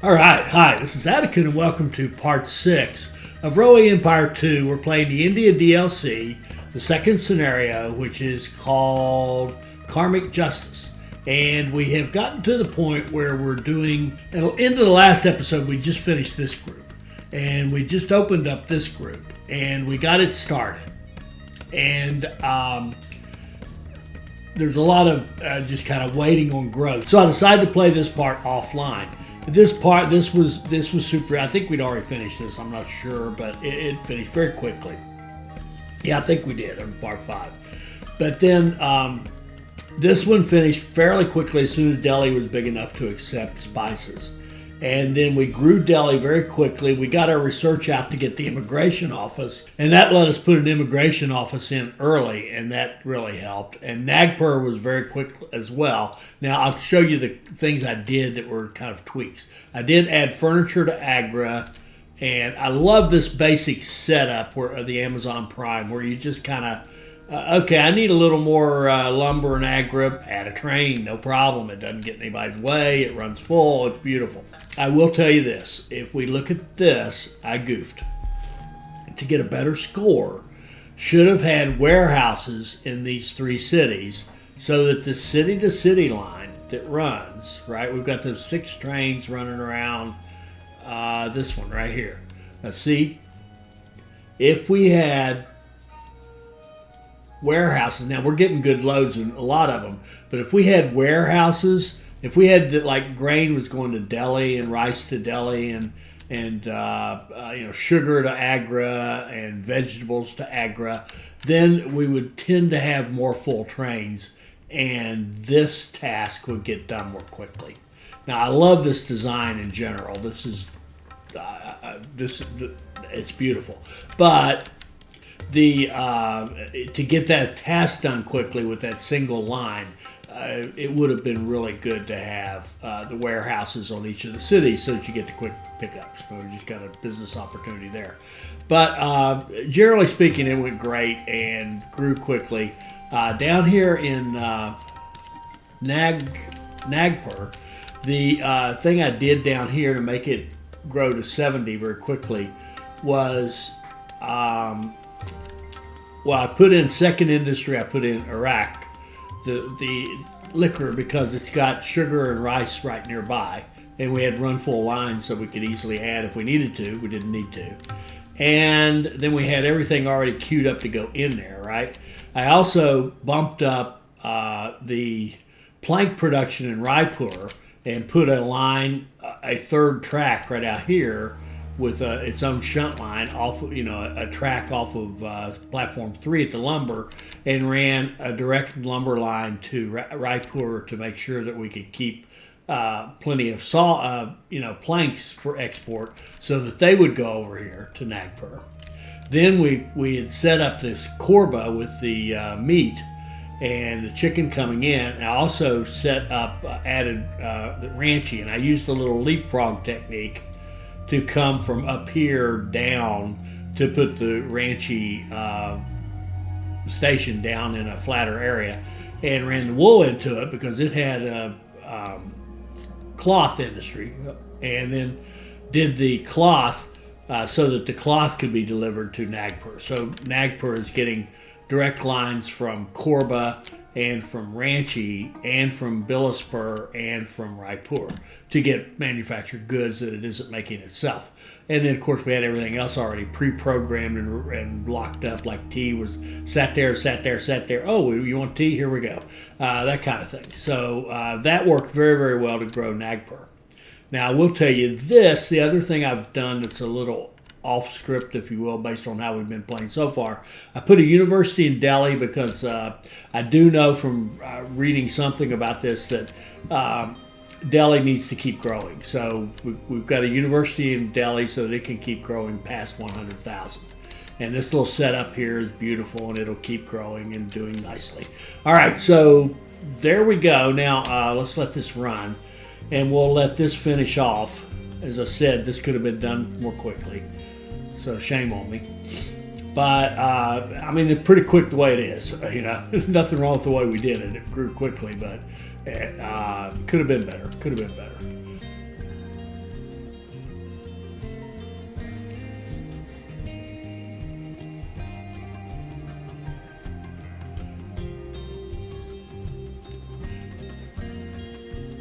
All right, hi, this is Atticus and welcome to part 6 of Roe Empire 2. We're playing the India DLC, the second scenario, which is called Karmic Justice. And we have gotten to the point where we're doing, at the end of the last episode, we just finished this group. And we just opened up this group and we got it started. And there's a lot of just kind of waiting on growth. So I decided to play this part offline. This was super. I think we'd already finished this. I'm not sure, but it finished very quickly. Yeah, I think we did on part 5. But then this one finished fairly quickly as soon as Delhi was big enough to accept spices. And then we grew Delhi very quickly. We got our research out to get the immigration office, and that let us put an immigration office in early, and that really helped. And Nagpur was very quick as well. Now, I'll show you the things I did that were kind of tweaks. I did add furniture to Agra, and I love this basic setup of the Amazon Prime, where you just kind of, okay, I need a little more lumber and Agra. Add a train, no problem. It doesn't get in anybody's way. It runs full. It's beautiful. I will tell you this. If we look at this, I goofed. To get a better score, should have had warehouses in these 3 cities so that the city-to-city line that runs, right? We've got those 6 trains running around this one right here. Now see, if we had warehouses, now we're getting good loads in a lot of them, but if we had warehouses, if we had like grain was going to Delhi and rice to Delhi and sugar to Agra and vegetables to Agra, then we would tend to have more full trains, and this task would get done more quickly. Now I love this design in general. This is it's beautiful, but to get that task done quickly with that single line, it would have been really good to have the warehouses on each of the cities so that you get the quick pickups. So we just got a business opportunity there. But generally speaking, it went great and grew quickly. Down here in Nagpur, the thing I did down here to make it grow to 70 very quickly was, I put in second industry. I put in Iraq, the liquor, because it's got sugar and rice right nearby, and we had run full lines so we could easily add if we needed to. We didn't need to. And then we had everything already queued up to go in there, right? I also bumped up the plank production in Raipur and put a line, a third track right out here with its own shunt line off, a track off of platform 3 at the lumber, and ran a direct lumber line to Raipur to make sure that we could keep plenty of planks for export so that they would go over here to Nagpur. Then we had set up this korba with the meat and the chicken coming in. I also set up, added the ranchi, and I used the little leapfrog technique to come from up here down to put the ranchi station down in a flatter area, and ran the wool into it because it had a cloth industry, and then did the cloth so that the cloth could be delivered to Nagpur. So Nagpur is getting direct lines from Korba and from Ranchi and from Bilaspur and from Raipur to get manufactured goods that it isn't making itself. And then, of course, we had everything else already pre-programmed and locked up, like tea was sat there. Oh, you want tea? Here we go. That kind of thing. So that worked very, very well to grow Nagpur. Now, I will tell you this, the other thing I've done that's a little off script, if you will, based on how we've been playing so far. I put a university in Delhi because I do know from reading something about this that Delhi needs to keep growing. So we've got a university in Delhi so that it can keep growing past 100,000. And this little setup here is beautiful, and it'll keep growing and doing nicely. All right, so there we go. Now let's let this run, and we'll let this finish off. As I said, this could have been done more quickly, so shame on me. But I mean, it's pretty quick the way it is. Nothing wrong with the way we did it. It grew quickly, but could have been better.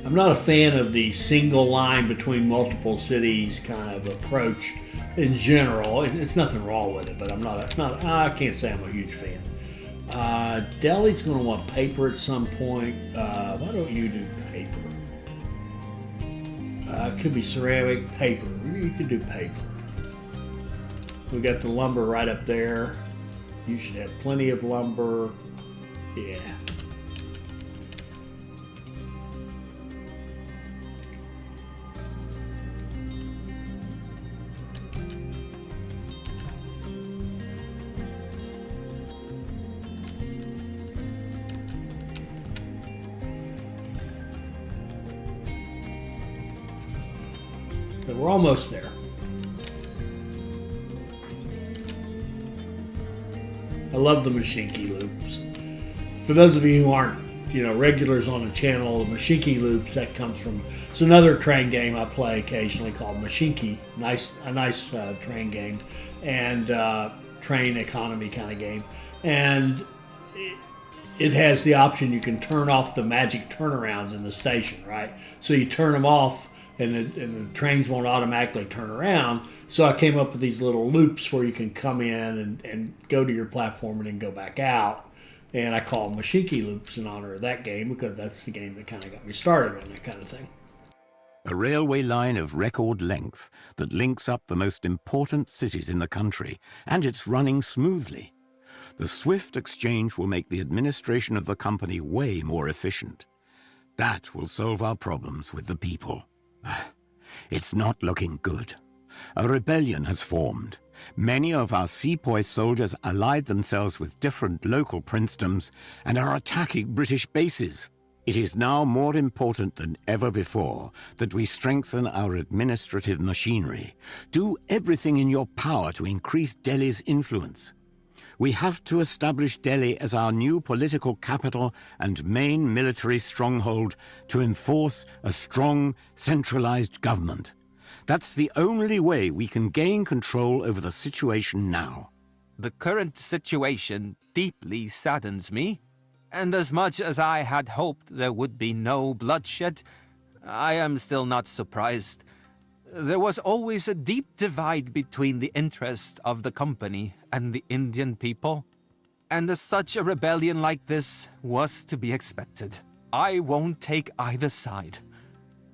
I'm not a fan of the single line between multiple cities kind of approach in general. It's nothing wrong with it, but I can't say I'm a huge fan. Delhi's going to want paper at some point. Why don't you do paper? It could be ceramic, paper. You could do paper. We got the lumber right up there. You should have plenty of lumber. Yeah. So we're almost there. I love the Mashinki loops. For those of you who aren't, regulars on the channel, the Mashinki loops, that comes from, it's another train game I play occasionally called Mashinki. A nice train game and train economy kind of game. And it has the option you can turn off the magic turnarounds in the station, right? So you turn them off and the trains won't automatically turn around. So I came up with these little loops where you can come in and go to your platform and then go back out. And I call them Mashinki loops in honor of that game because that's the game that kind of got me started on that kind of thing. A railway line of record length that links up the most important cities in the country, and it's running smoothly. The swift exchange will make the administration of the company way more efficient. That will solve our problems with the people. It's not looking good. A rebellion has formed. Many of our sepoy soldiers allied themselves with different local princedoms and are attacking British bases. It is now more important than ever before that we strengthen our administrative machinery. Do everything in your power to increase Delhi's influence. We have to establish Delhi as our new political capital and main military stronghold to enforce a strong, centralized government. That's the only way we can gain control over the situation now. The current situation deeply saddens me, and as much as I had hoped there would be no bloodshed, I am still not surprised. There was always a deep divide between the interests of the company and the Indian people, and as such a rebellion like this was to be expected. I won't take either side.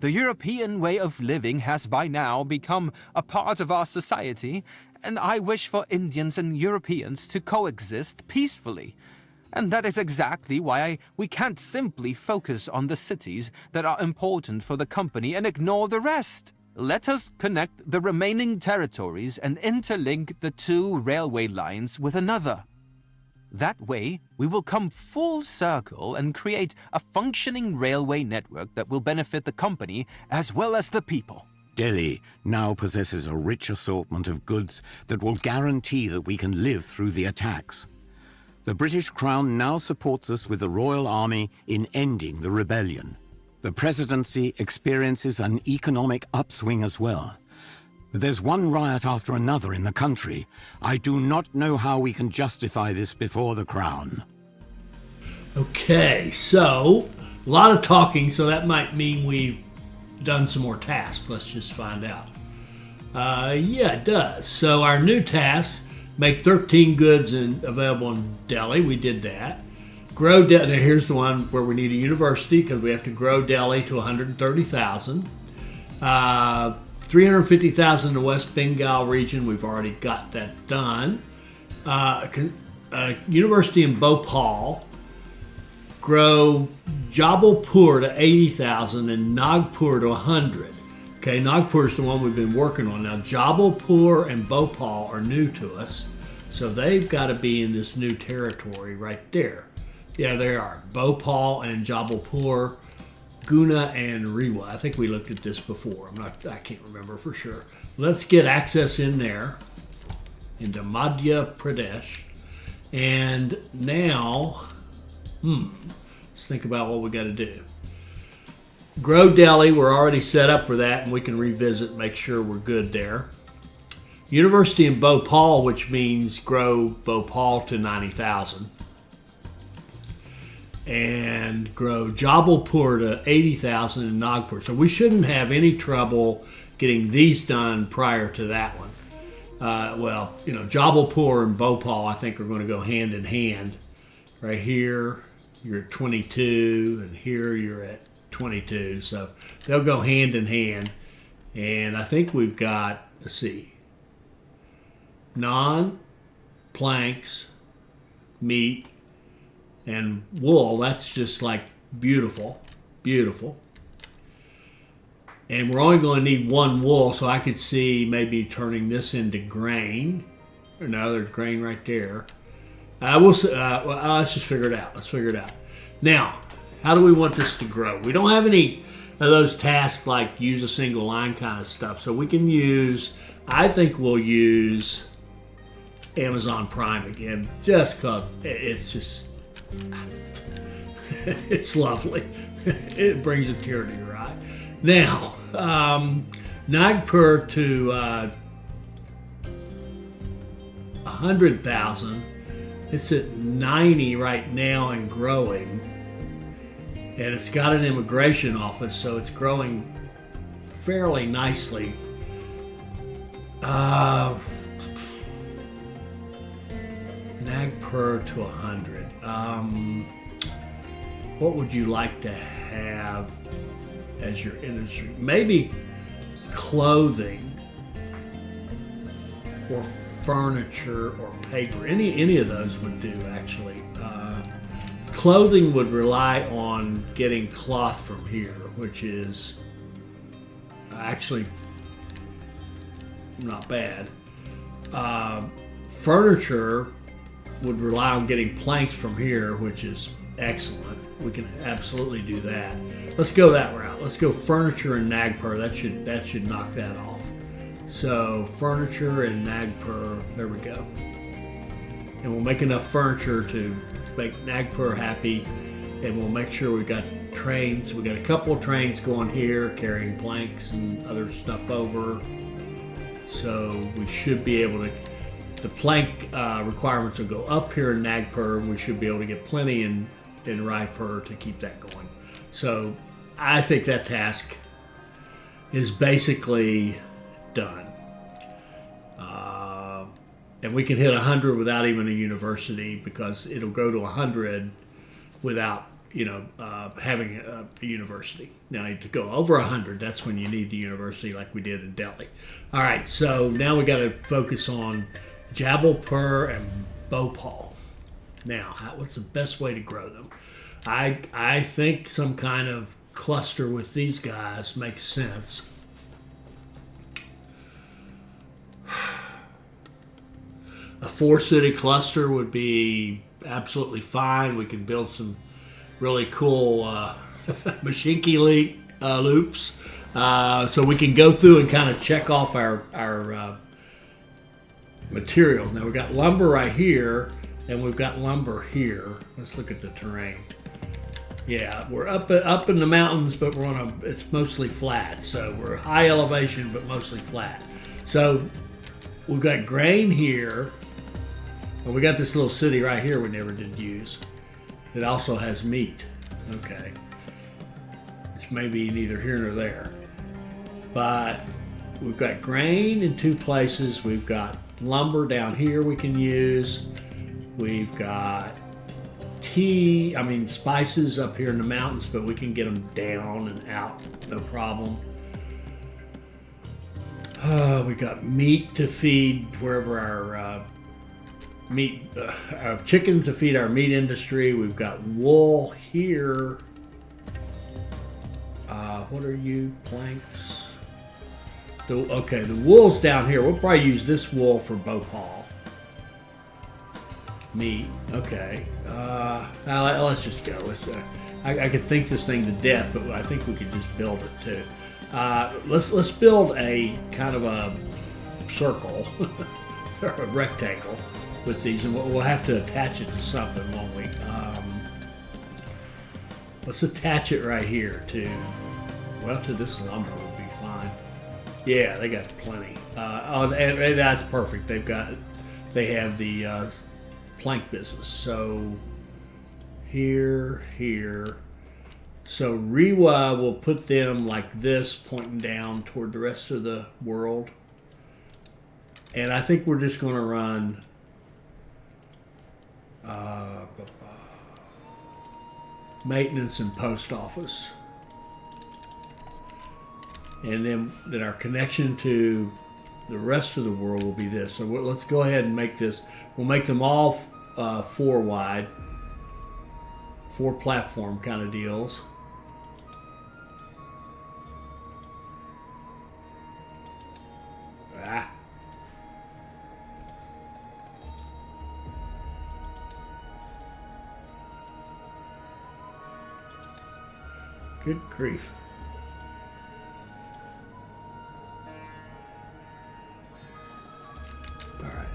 The European way of living has by now become a part of our society, and I wish for Indians and Europeans to coexist peacefully. And that is exactly why we can't simply focus on the cities that are important for the company and ignore the rest. Let us connect the remaining territories and interlink the two railway lines with another. That way, we will come full circle and create a functioning railway network that will benefit the company as well as the people. Delhi now possesses a rich assortment of goods that will guarantee that we can live through the attacks. The British Crown now supports us with the Royal Army in ending the rebellion. The presidency experiences an economic upswing as well. But there's one riot after another in the country. I do not know how we can justify this before the Crown. Okay, so a lot of talking, so that might mean we've done some more tasks. Let's just find out. Yeah, it does. So our new task, make 13 goods available in Delhi. We did that. Grow Delhi. Now here's the one where we need a university because we have to grow Delhi to 130,000. 350,000 in the West Bengal region. We've already got that done. University in Bhopal. Grow Jabalpur to 80,000 and Nagpur to 100. Okay, Nagpur is the one we've been working on. Now Jabalpur and Bhopal are new to us, so they've got to be in this new territory right there. Yeah, they are. Bhopal and Jabalpur, Guna and Rewa. I think we looked at this before. I can't remember for sure. Let's get access in there into Madhya Pradesh. And now, let's think about what we got to do. Grow Delhi, we're already set up for that, and we can revisit, make sure we're good there. University in Bhopal, which means grow Bhopal to 90,000. and grow Jabalpur to 80,000 in Nagpur. So we shouldn't have any trouble getting these done prior to that one. Jabalpur and Bhopal, I think, are going to go hand in hand. Right here, you're at 22, and here you're at 22. So they'll go hand in hand. And I think we've got, let's see, planks, meat, and wool. That's just like beautiful, beautiful. And we're only going to need one wool, so I could see maybe turning this into grain. No, there's grain right there. Let's just figure it out. Let's figure it out. Now, how do we want this to grow? We don't have any of those tasks like use a single line kind of stuff. So we can use, I think we'll use Amazon Prime again, just because it's just, it's lovely. It brings a tear to your eye. Now, Nagpur to 100,000. It's at 90 right now and growing. And it's got an immigration office, so it's growing fairly nicely. Nagpur to 100. What would you like to have as your industry? Maybe clothing or furniture or paper. Any of those would do, actually. Clothing would rely on getting cloth from here, which is actually not bad. Furniture would rely on getting planks from here, which is excellent. We can absolutely do that. Let's go that route. Let's go furniture and Nagpur. That should knock that off. So furniture and Nagpur. There we go. And we'll make enough furniture to make Nagpur happy, and we'll make sure we've got trains. We got a couple of trains going here carrying planks and other stuff over. So we should be able to. The plank requirements will go up here in Nagpur, and we should be able to get plenty in Raipur to keep that going. So I think that task is basically done. And we can hit 100 without even a university, because it'll go to 100 without having a university. Now, to go over 100, that's when you need the university, like we did in Delhi. All right, so now we got to focus on Jabalpur and Bhopal. Now, what's the best way to grow them? I think some kind of cluster with these guys makes sense. A 4-city cluster would be absolutely fine. We can build some really cool Mashinki loops. So we can go through and kind of check off our materials. Now we've got lumber right here, and we've got lumber here. Let's look at the terrain. Yeah, we're up in the mountains, but it's mostly flat. So we're high elevation, but mostly flat. So we've got grain here, and we got this little city right here we never did use. It also has meat. Okay, it's maybe neither here nor there, but we've got grain in two places. We've got lumber down here we can use. We've got spices up here in the mountains, but we can get them down and out, no problem. We got meat to feed wherever our chicken to feed our meat industry. We've got wool here. What are you? Planks? The wool's down here. We'll probably use this wool for Bhopal. Meat. Okay. Let's just go. I could think this thing to death, but I think we could just build it too. Let's build a kind of a circle or a rectangle with these, and we'll have to attach it to something, won't we? Let's attach it right here to this lumber would be fine. Yeah, they got plenty. And that's perfect. They have the plank business. So here, here. So Rewa will put them like this, pointing down toward the rest of the world. And I think we're just going to run maintenance and post office. And then our connection to the rest of the world will be this. So let's go ahead and make this. We'll make them all 4 wide, 4 platform kind of deals. Good grief. All right.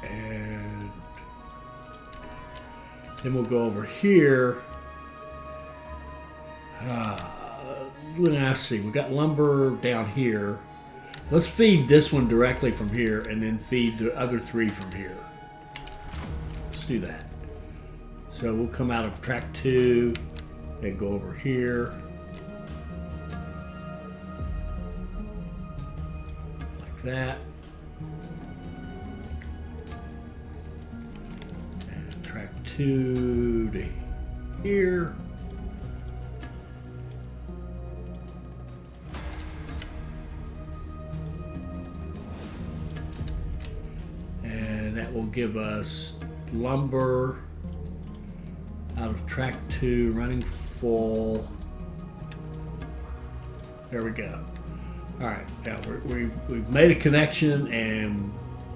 And then we'll go over here. Let's see. We've got lumber down here. Let's feed this one directly from here and then feed the other 3 from here. Let's do that. So we'll come out of track 2. And go over here like that, and track 2 to here, and that will give us lumber out of track 2 running full. There we go. All right, now we've made a connection and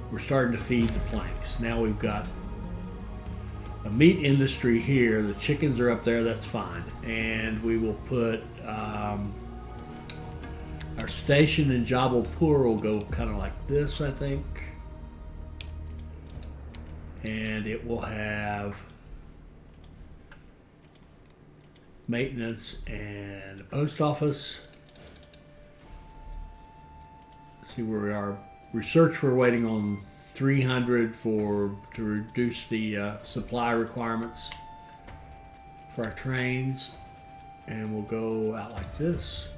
we're starting to feed the planks. Now we've got a meat industry here. The chickens are up there, that's fine. And we will put our station in Jabalpur will go kind of like this, I think. And it will have maintenance and post office. Let's see where we are. Research, we're waiting on 300 to reduce the supply requirements for our trains. And we'll go out like this.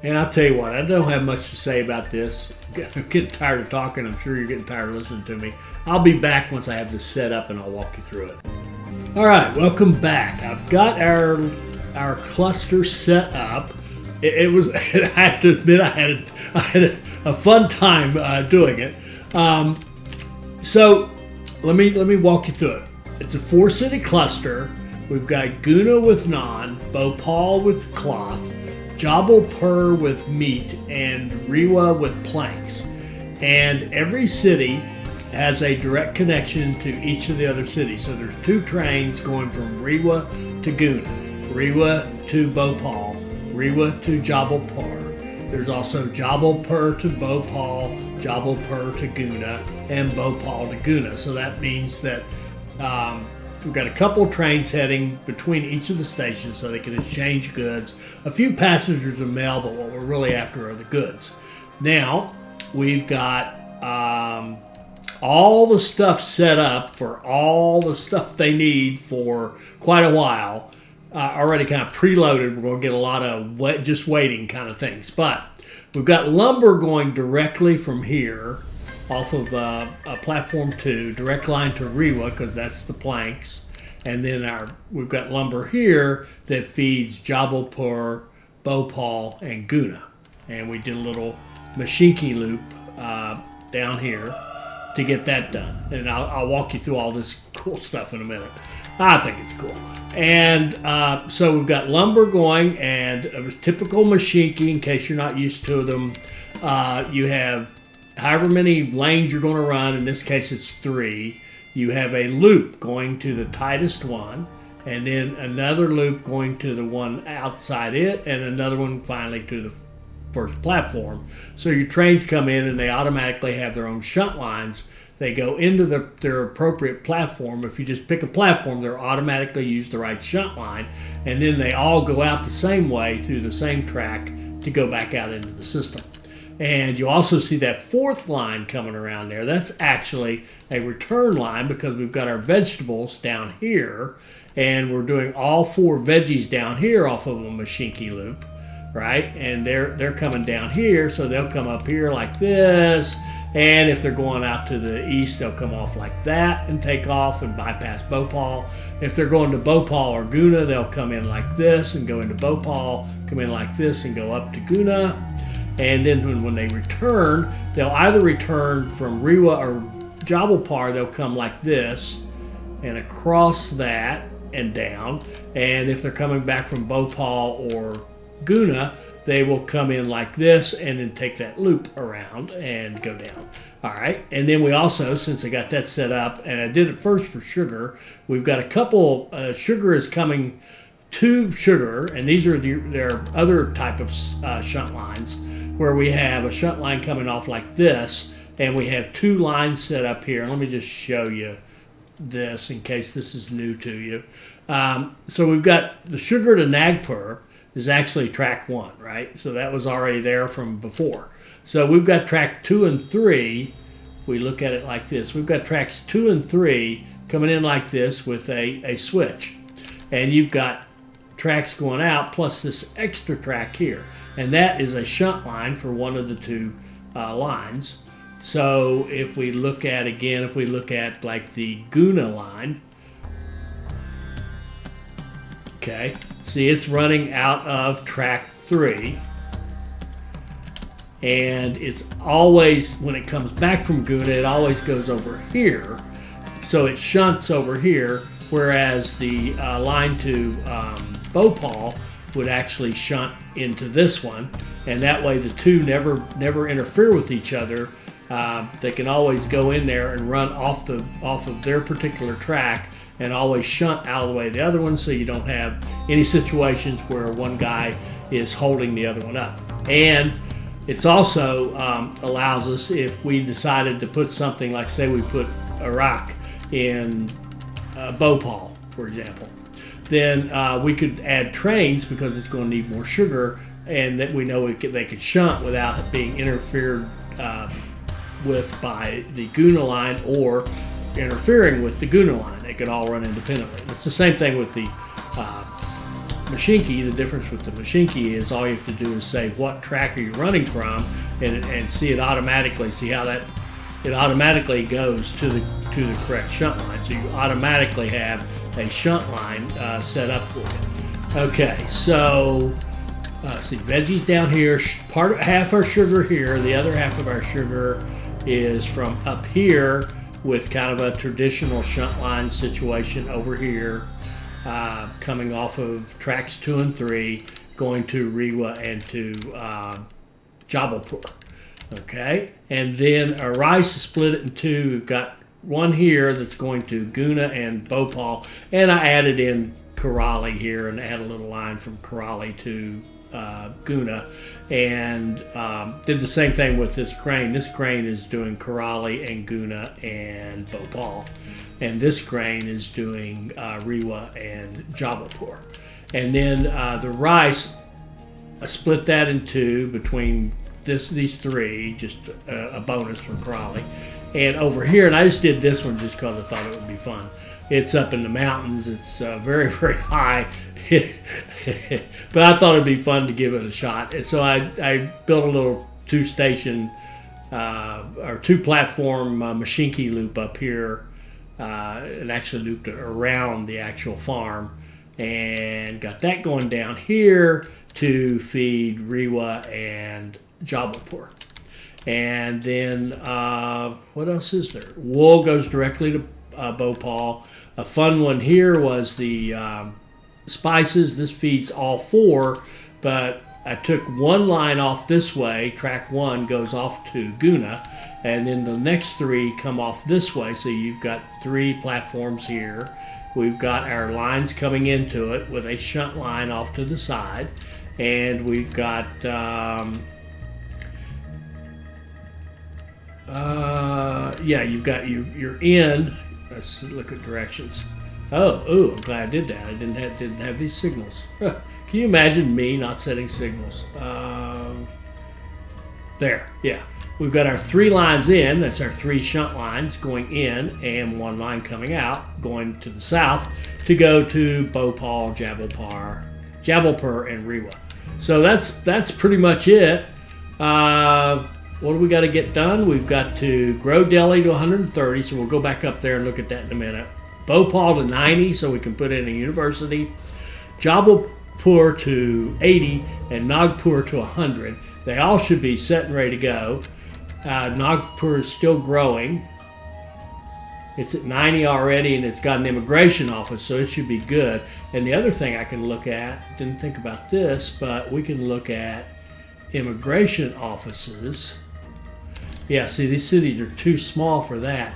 And I'll tell you what, I don't have much to say about this. I'm getting tired of talking. I'm sure you're getting tired of listening to me. I'll be back once I have this set up and I'll walk you through it. All right, welcome back. I've got our cluster set up. It was, I have to admit, I had a fun time doing it. So let me walk you through it. It's a 4-city cluster. We've got Guna with naan, Bhopal with cloth, Jabalpur with meat, and Rewa with planks. And every city has a direct connection to each of the other cities. So there's 2 trains going from Rewa to Guna, Rewa to Bhopal, Rewa to Jabalpur. There's also Jabalpur to Bhopal, Jabalpur to Guna, and Bhopal to Guna. So that means that we've got a couple trains heading between each of the stations so they can exchange goods. A few passengers and mail, but what we're really after are the goods. Now, we've got all the stuff set up for all the stuff they need for quite a while. Already kind of preloaded. We're going to get a lot of just waiting kind of things. But we've got lumber going directly from here off of platform 2, direct line to Rewa, because that's the planks. And then we've got lumber here that feeds Jabalpur, Bhopal, and Guna. And we did a little Mashinki loop down here to get that done. And I'll walk you through all this cool stuff in a minute. I think it's cool. And so we've got lumber going, and a typical Mashinki, in case you're not used to them, you have however many lanes you're going to run. In this case, it's 3. you have a loop going to the tightest one, and then another loop going to the one outside it, and another one finally to the first platform. So your trains come in and they automatically have their own shunt lines. They go into their appropriate platform. If you just pick a platform, they'll automatically use the right shunt line, and then they all go out the same way through the same track to go back out into the system. And you also see that fourth line coming around there. That's actually a return line, because we've got our vegetables down here, and we're doing all 4 veggies down here off of a Mashinki loop, right? And they're coming down here, so they'll come up here like this. And if they're going out to the east, they'll come off like that and take off and bypass Bhopal. If they're going to Bhopal or Guna, they'll come in like this and go into Bhopal, come in like this and go up to Guna. And then when they return, they'll either return from Rewa or Jabalpur, they'll come like this and across that and down. And if they're coming back from Bhopal or Guna, they will come in like this and then take that loop around and go down. All right. And then we also, since I got that set up, and I did it first for sugar, we've got a couple, sugar is coming to sugar, and these are their other type of shunt lines, where we have a shunt line coming off like this, and we have 2 lines set up here. Let me just show you this in case this is new to you. So we've got the sugar to Nagpur is actually track 1, right? So that was already there from before. So we've got track 2 and 3. We look at it like this. We've got tracks 2 and 3 coming in like this with a switch. And you've got tracks going out plus this extra track here. And that is a shunt line for one of the 2 lines. So if we look at, again, if we look at like the Guna line, okay, see it's running out of track 3. And it's always, when it comes back from Guna, it always goes over here. So it shunts over here, whereas the line to Bhopal would actually shunt into this one. And that way the 2 never interfere with each other. They can always go in there and run off of their particular track and always shunt out of the way of the other one, so you don't have any situations where one guy is holding the other one up. And it's also allows us, if we decided to put something like, say we put Iraq in Bhopal, for example, then we could add trains, because it's going to need more sugar, and that we know they could shunt without it being interfered with by the Guna line or interfering with the Guna line. They could all run independently. It's the same thing with the Mashinki. The difference with the Mashinki is all you have to do is say what track are you running from, and see it automatically. See how that it automatically goes to the correct shunt line. So you automatically have a shunt line set up for you. Okay, so see, veggies down here. Half our sugar here. The other half of our sugar is from up here, with kind of a traditional shunt line situation over here, coming off of tracks 2 and 3, going to Rewa and to Jabalpur. Okay, and then our rice is split it in 2. We've got one here that's going to Guna and Bhopal, and I added in Karali here and add a little line from Karali to Guna, and did the same thing with this crane. This crane is doing Karali and Guna and Bhopal, and this crane is doing Rewa and Jabalpur. And then the rice, I split that in 2 between these 3, just a bonus from Karali. And over here, and I just did this one just because I thought it would be fun. It's up in the mountains. It's very, very high. But I thought it'd be fun to give it a shot. And so I built a little 2-station or 2-platform Mashinki loop up here, and actually looped it around the actual farm, and got that going down here to feed Rewa and Jabalpur. And then what else is there? Wool goes directly to Bhopal. A fun one here was the spices. This feeds all 4, but I took one line off this way. Track 1 goes off to Guna, and then the next 3 come off this way. So you've got 3 platforms here. We've got our lines coming into it with a shunt line off to the side, and we've got you've got you're in. Let's look at directions. Oh, I'm glad I did that. I didn't have these signals. Can you imagine me not setting signals? There, yeah. We've got our 3 lines in. That's our 3 shunt lines going in, and 1 line coming out, going to the south to go to Bhopal, Jabalpur, and Rewa. So that's pretty much it. What do we got to get done? We've got to grow Delhi to 130, so we'll go back up there and look at that in a minute. Bhopal to 90, so we can put in a university. Jabalpur to 80, and Nagpur to 100. They all should be set and ready to go. Nagpur is still growing. It's at 90 already, and it's got an immigration office, so it should be good. And the other thing I can look at, didn't think about this, but we can look at immigration offices. Yeah, see, these cities are too small for that.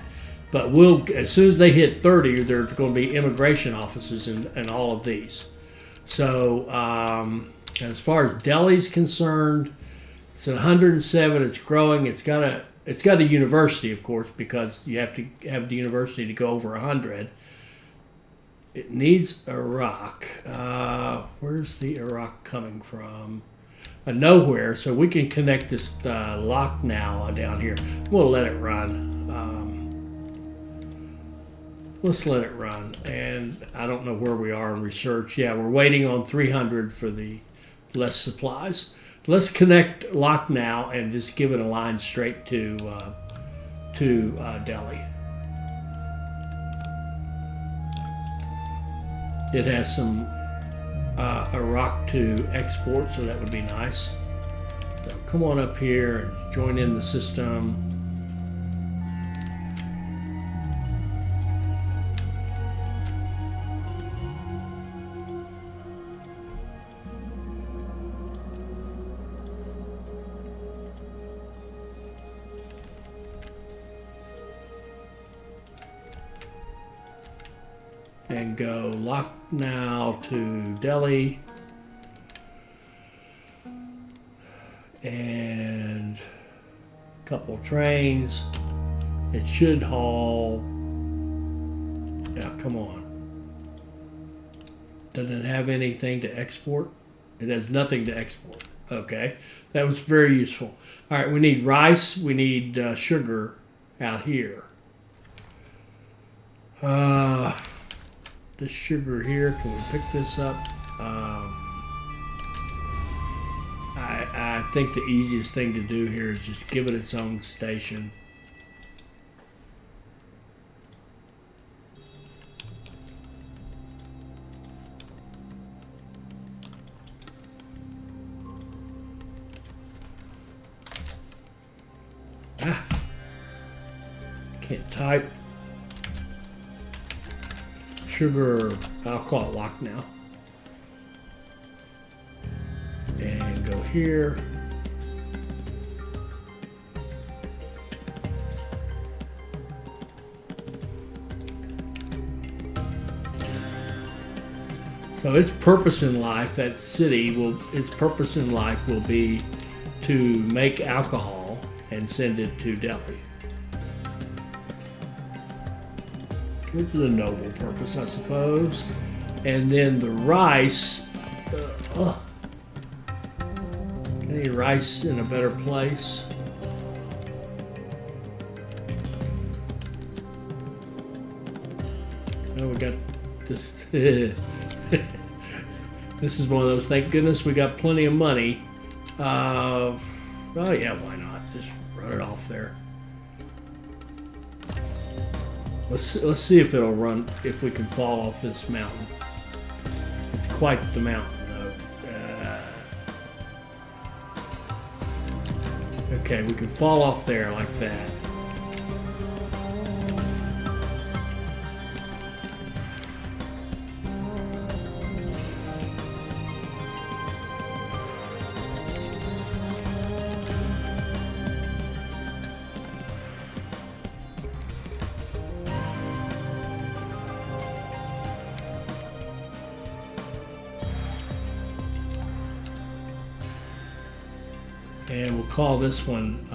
But as soon as they hit 30, there are going to be immigration offices in all of these. So as far as Delhi's concerned, it's 107. It's growing. It's got a university, of course, because you have to have the university to go over 100. It needs Iraq. Where's the Iraq coming from? Nowhere. So we can connect this Lucknow down here. We'll let it run. Let's let it run. And I don't know where we are in research. Yeah, we're waiting on 300 for the less supplies. Let's connect Lucknow and just give it a line straight to Delhi. It has some Iraq to export, so that would be nice. So come on up here and join in the system. And go Lucknow to Delhi. And a couple trains. It should haul. Yeah, come on. Does it have anything to export? It has nothing to export. Okay, that was very useful. All right, we need rice. We need sugar out here. This sugar here, can we pick this up? I think the easiest thing to do here is just give it its own station. Can't type. Sugar, I'll call it Lucknow. And go here. So its purpose in life, that city its purpose in life will be to make alcohol and send it to Delhi. Which is a noble purpose, I suppose. And then the rice. Any rice in a better place? Oh, we got this. This is one of those. Thank goodness we got plenty of money. Oh yeah, why not? Just run it off there. Let's see if it'll run, if we can fall off this mountain. It's quite the mountain, though. Okay, we can fall off there like that. And we'll call this one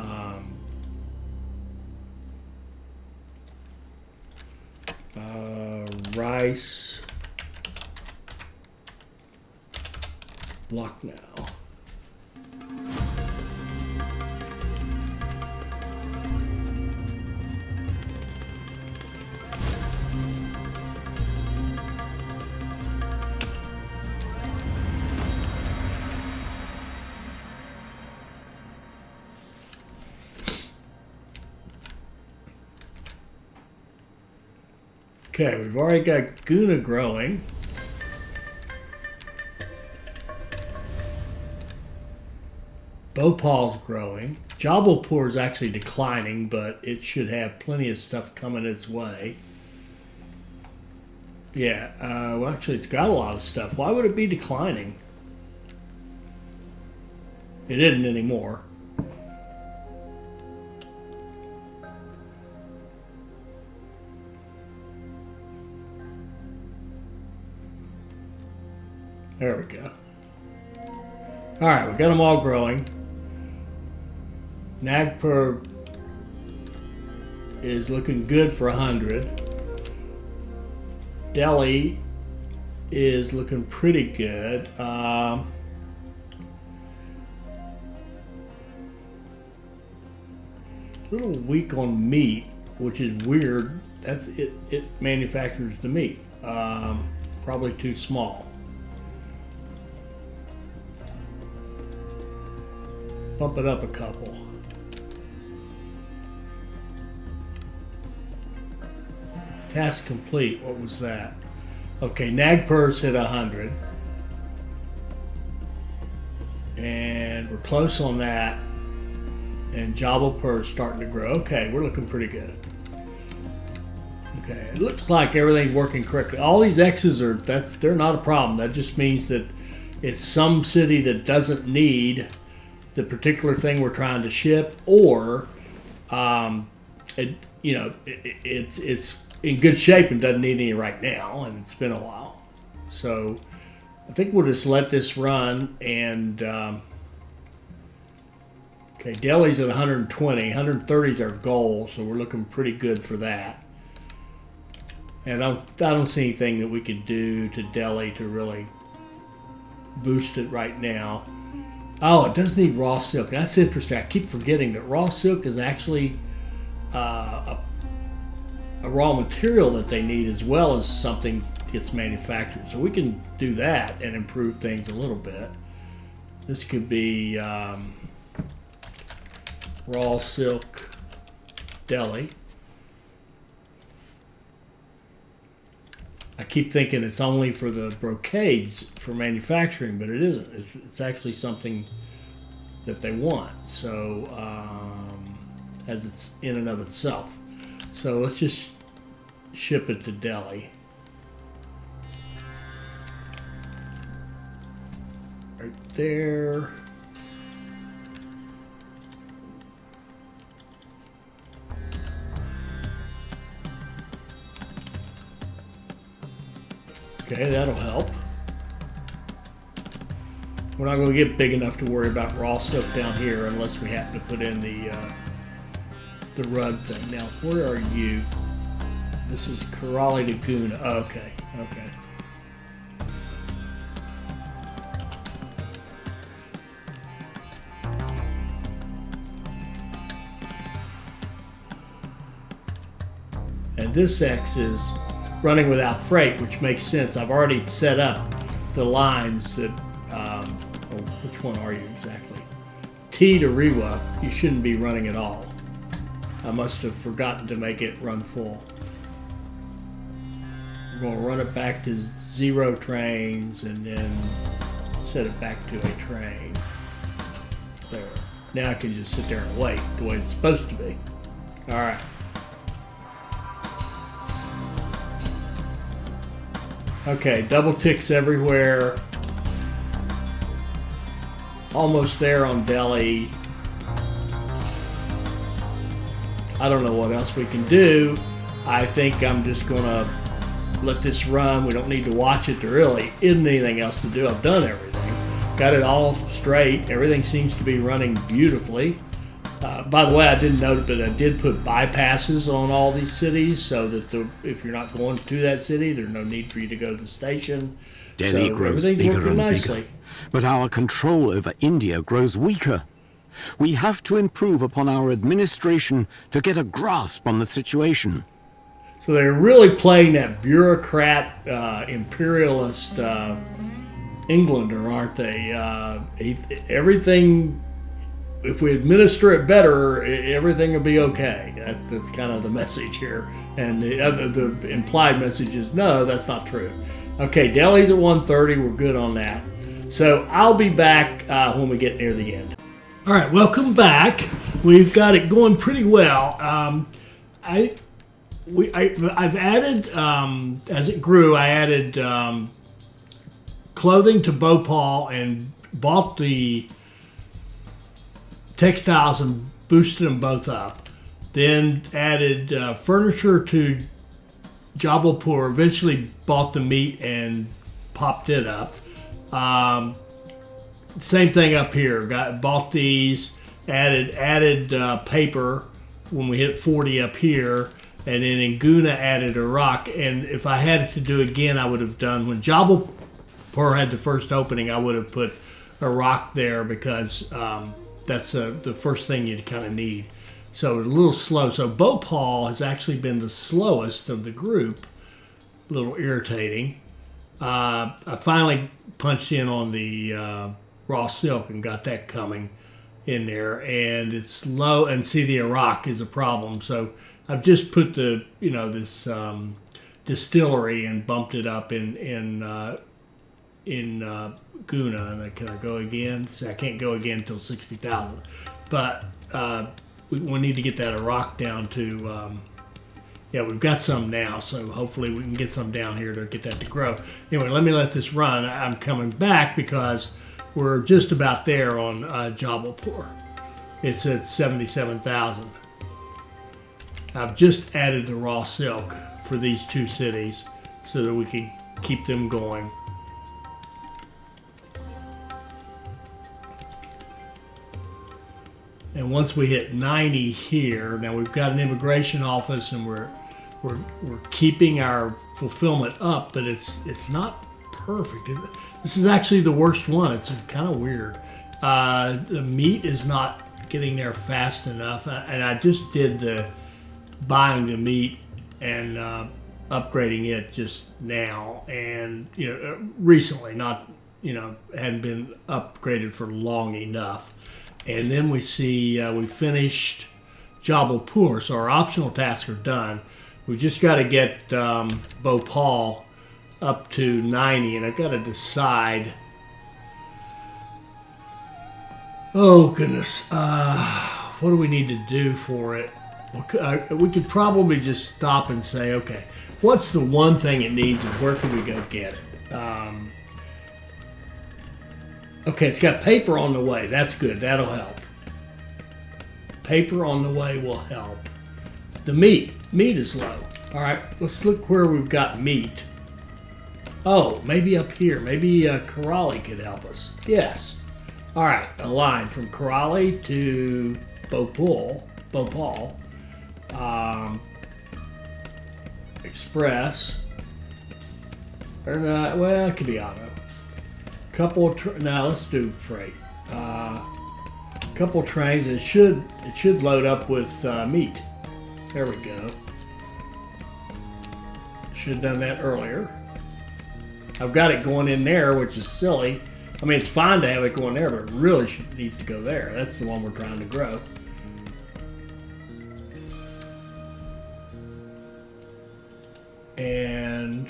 rice block now. Okay, we've already got Guna growing. Bhopal's growing. Jabalpur is actually declining, but it should have plenty of stuff coming its way. Yeah, well, actually, it's got a lot of stuff. Why would it be declining? It isn't anymore. There we go. All right, we got them all growing. Nagpur is looking good for 100. Delhi is looking pretty good. A little weak on meat, which is weird. That's it. It manufactures the meat. Probably too small. Bump it up a couple. Task complete. What was that? Okay, Nagpur's hit 100. And we're close on that. And Jabalpur's starting to grow. Okay, we're looking pretty good. Okay, it looks like everything's working correctly. All these X's are, they're not a problem. That just means that it's some city that doesn't need the particular thing we're trying to ship, or it's in good shape and doesn't need any right now, and it's been a while. So I think we'll just let this run. And okay, Delhi's at 120. 130 is our goal, so we're looking pretty good for that. And I don't see anything that we could do to Delhi to really boost it right now. Oh, it does need raw silk. That's interesting. I keep forgetting that raw silk is actually a raw material that they need, as well as something gets manufactured. So we can do that and improve things a little bit. This could be raw silk Delhi. I keep thinking it's only for the brocades for manufacturing, but it isn't. It's actually something that they want. So, as it's in and of itself. So let's just ship it to Delhi. Right there. Okay, that'll help. We're not going to get big enough to worry about raw silk down here unless we happen to put in the rug thing. Now, where are you? This is Karali to Guna. Oh, okay, okay. And this X is running without freight, which makes sense. I've already set up the lines that, which one are you exactly? T to Rewa, you shouldn't be running at all. I must have forgotten to make it run full. We're going to run it back to 0 trains and then set it back to a train. There. Now I can just sit there and wait the way it's supposed to be. All right. Okay, double ticks everywhere. Almost there on Delhi. I don't know what else we can do. I think I'm just going to let this run. We don't need to watch it. There really isn't anything else to do. I've done everything. got it all straight. Everything seems to be running beautifully. By the way, I didn't note it, but I did put bypasses on all these cities so that if you're not going to that city, there's no need for you to go to the station. Delhi So grows everything's bigger working and nicely. bigger, but our control over India grows weaker. We have to improve upon our administration to get a grasp on the situation. So they're really playing that bureaucrat, imperialist Englander, aren't they? Everything, if we administer it better, everything will be okay. That's kind of the message here. And the implied message is, no, that's not true. Okay, Delhi's at 1:30. We're good on that. So I'll be back when we get near the end. All right, welcome back. We've got it going pretty well. I've added, as it grew, I added clothing to Bhopal and bought the textiles and boosted them both up. Then added furniture to Jabalpur, eventually bought the meat and popped it up. Same thing up here. Bought these, added paper when we hit 40 up here, and then in Guna added a rock. And if I had it to do again, I would have done, when Jabalpur had the first opening, I would have put a rock there because that's the first thing you kind of need. So a little slow. So Bhopal has actually been the slowest of the group. A little irritating. I finally punched in on the raw silk and got that coming in there, and it's low. And see, the Iraq is a problem. So I've just put the this distillery and bumped it up in Guna, and I can I go again? See, I can't go again until 60,000, but we need to get that Iraq down to. Yeah, we've got some now, so hopefully we can get some down here to get that to grow. Anyway, let this run. I'm coming back because we're just about there on Jabalpur. It's at 77,000. I've just added the raw silk for these two cities so that we can keep them going. And once we hit 90 here, now we've got an immigration office and we're keeping our fulfillment up, but it's not perfect. This is actually the worst one. It's kind of weird. The meat is not getting there fast enough, and I just did the buying the meat and upgrading it just now, and recently, not hadn't been upgraded for long enough. And then we see we finished Jabalpur, so our optional tasks are done. We just got to get Bhopal up to 90, and I've got to decide. Oh goodness, what do we need to do for it? We could probably just stop and say, okay, what's the one thing it needs, and where can we go get it? Okay, it's got paper on the way. That's good. That'll help. Paper on the way will help. The meat is low. All right, let's look where we've got meat. Oh, maybe up here. Maybe Karali could help us. Yes. All right, a line from Karali to Bhopal. Express. Or not, well, it could be auto. Now let's do freight. Couple trains. It should load up with meat. There we go. Should have done that earlier. I've got it going in there, which is silly. I mean, it's fine to have it going there, but it really needs to go there. That's the one we're trying to grow. And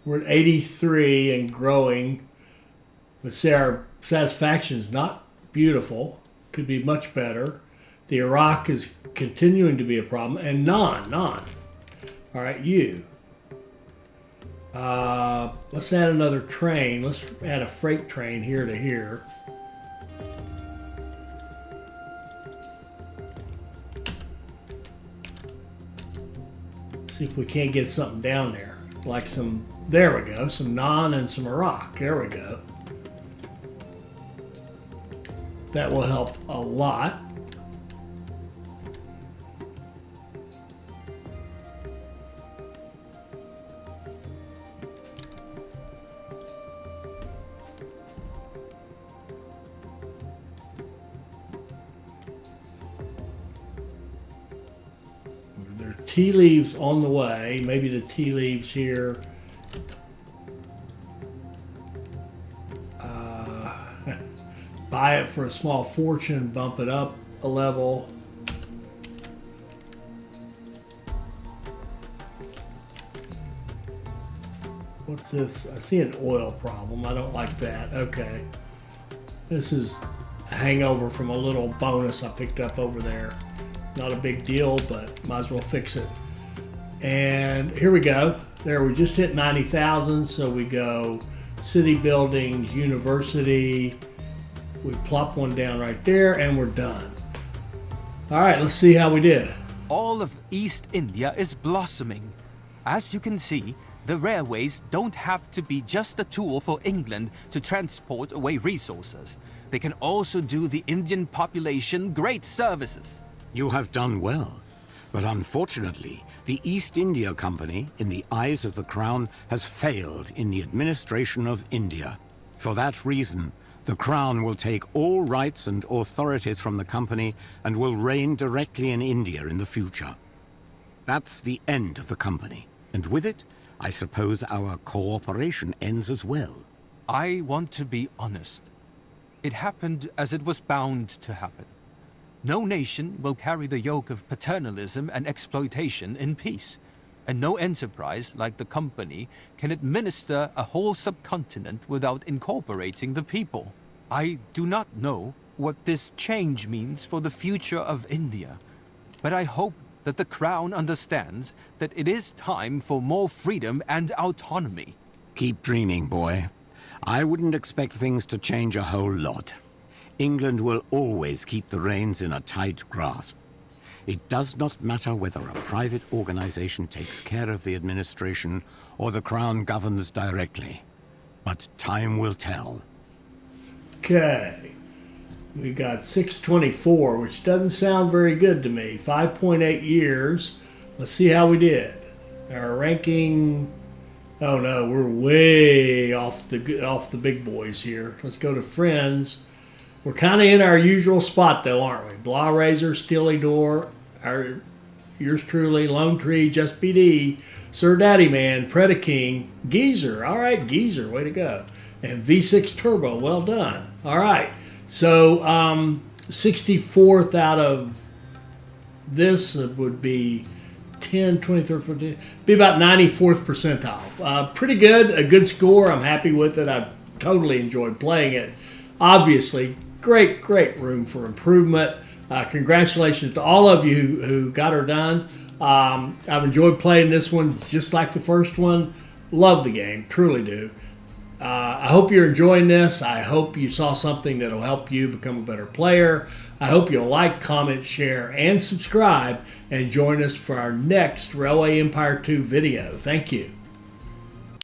we're at 83 and growing. But say our satisfaction is not beautiful. Could be much better. The Iraq is continuing to be a problem. And non. All right, you. Let's add another train. Let's add a freight train here to here. See if we can't get something down there. like some, there we go, some naan and some Iraq. There we go. That will help a lot. There are tea leaves on the way. Maybe the tea leaves here. Buy it for a small fortune, bump it up a level. What's this? I see an oil problem. I don't like that. Okay. This is a hangover from a little bonus I picked up over there. Not a big deal, but might as well fix it. And here we go. There, we just hit 90,000, so we go city buildings, university. We plop one down right there, and we're done. All right, let's see how we did. All of East India is blossoming. As you can see, the railways don't have to be just a tool for England to transport away resources. They can also do the Indian population great services. You have done well. But unfortunately, the East India Company, in the eyes of the Crown, has failed in the administration of India. For that reason, the Crown will take all rights and authorities from the company and will reign directly in India in the future. That's the end of the company. And with it, I suppose our cooperation ends as well. I want to be honest. It happened as it was bound to happen. No nation will carry the yoke of paternalism and exploitation in peace, and no enterprise like the company can administer a whole subcontinent without incorporating the people. I do not know what this change means for the future of India, but I hope that the Crown understands that it is time for more freedom and autonomy. Keep dreaming, boy. I wouldn't expect things to change a whole lot. England will always keep the reins in a tight grasp. It does not matter whether a private organization takes care of the administration or the Crown governs directly. But time will tell. Okay. We got 624, which doesn't sound very good to me. 5.8 years. Let's see how we did. Our ranking... Oh no, we're way off the big boys here. Let's go to friends. We're kind of in our usual spot though, aren't we? Blah Razor, Steely Door, yours truly, Lone Tree, Just BD, Sir Daddy Man, Predaking, Geezer. All right, Geezer, way to go. And V6 Turbo, well done. All right, so 64th out of this would be 10, 23rd, 14th, be about 94th percentile. Pretty good, a good score. I'm happy with it. I totally enjoyed playing it. Obviously, great room for improvement. Congratulations to all of you who got her done. I've enjoyed playing this one just like the first one. Love the game, truly do. I hope you're enjoying this. I hope you saw something that will help you become a better player. I hope you'll like, comment, share, and subscribe, and join us for our next Railway Empire 2 video. Thank you.